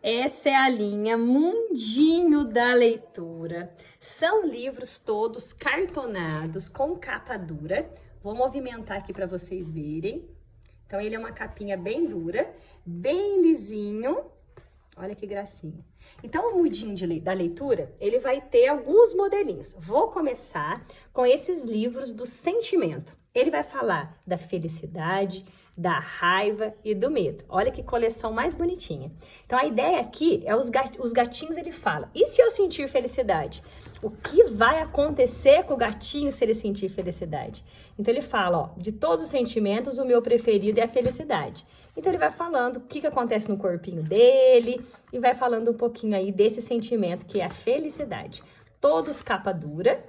Essa é a linha Mundinho da Leitura. São livros todos cartonados, com capa dura. Vou movimentar aqui para vocês verem. Então, ele é uma capinha bem dura, bem lisinho. Olha que gracinha. Então, o Mundinho da Leitura, ele vai ter alguns modelinhos. Vou começar com esses livros do sentimento. Ele vai falar da felicidade, da raiva e do medo. Olha que coleção mais bonitinha. Então, a ideia aqui é os gatinhos, ele fala, e se eu sentir felicidade? O que vai acontecer com o gatinho se ele sentir felicidade? Então, ele fala, ó, de todos os sentimentos, o meu preferido é a felicidade. Então, ele vai falando o que acontece no corpinho dele e vai falando um pouquinho aí desse sentimento que é a felicidade. Todos capa dura.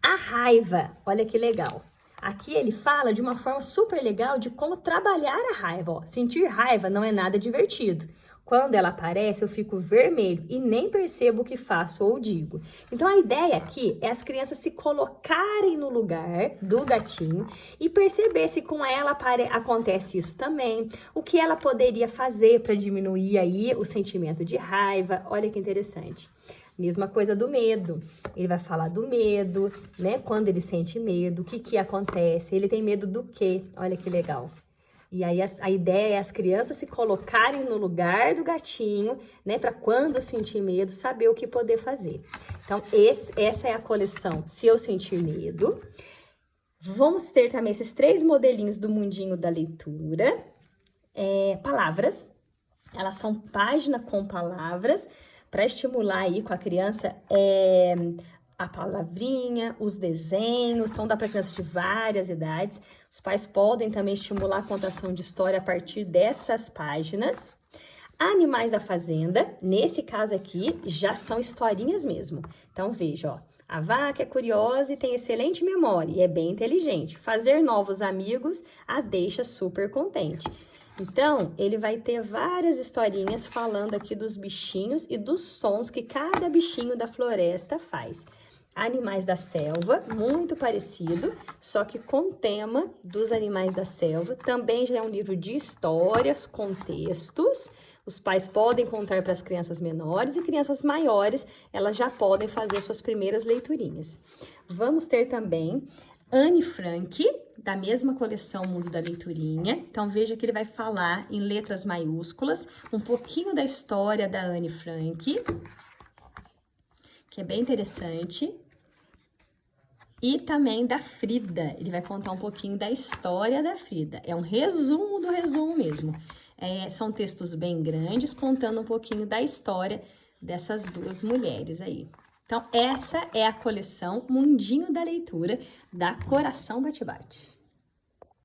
A raiva, olha que legal. Aqui ele fala de uma forma super legal de como trabalhar a raiva. Ó. Sentir raiva não é nada divertido. Quando ela aparece, eu fico vermelho e nem percebo o que faço ou digo. Então, a ideia aqui é as crianças se colocarem no lugar do gatinho e perceber se com ela acontece isso também. O que ela poderia fazer para diminuir aí o sentimento de raiva. Olha que interessante. Mesma coisa do medo. Ele vai falar do medo, né? Quando ele sente medo, o que acontece? Ele tem medo do quê? Olha que legal. E aí a ideia é as crianças se colocarem no lugar do gatinho, né? Para quando sentir medo, saber o que poder fazer. Então, essa é a coleção Se Eu Sentir Medo. Vamos ter também esses 3 modelinhos do Mundinho da Leitura. Palavras. Elas são página com palavras, para estimular aí com a criança a palavrinha, os desenhos, então dá para criança de várias idades. Os pais podem também estimular a contação de história a partir dessas páginas. Animais da Fazenda, nesse caso aqui, já são historinhas mesmo. Então veja, ó, a vaca é curiosa e tem excelente memória e é bem inteligente. Fazer novos amigos a deixa super contente. Então, ele vai ter várias historinhas falando aqui dos bichinhos e dos sons que cada bichinho da floresta faz. Animais da Selva, muito parecido, só que com tema dos animais da selva. Também já é um livro de histórias, com textos. Os pais podem contar para as crianças menores e crianças maiores, elas já podem fazer suas primeiras leiturinhas. Vamos ter também Anne Frank, da mesma coleção Mundo da Leiturinha. Então, veja que ele vai falar em letras maiúsculas um pouquinho da história da Anne Frank, que é bem interessante. E também da Frida. Ele vai contar um pouquinho da história da Frida. É um resumo do resumo mesmo. São textos bem grandes, contando um pouquinho da história dessas 2 mulheres aí. Então, essa é a coleção Mundinho da Leitura, da Coração Bate-Bate.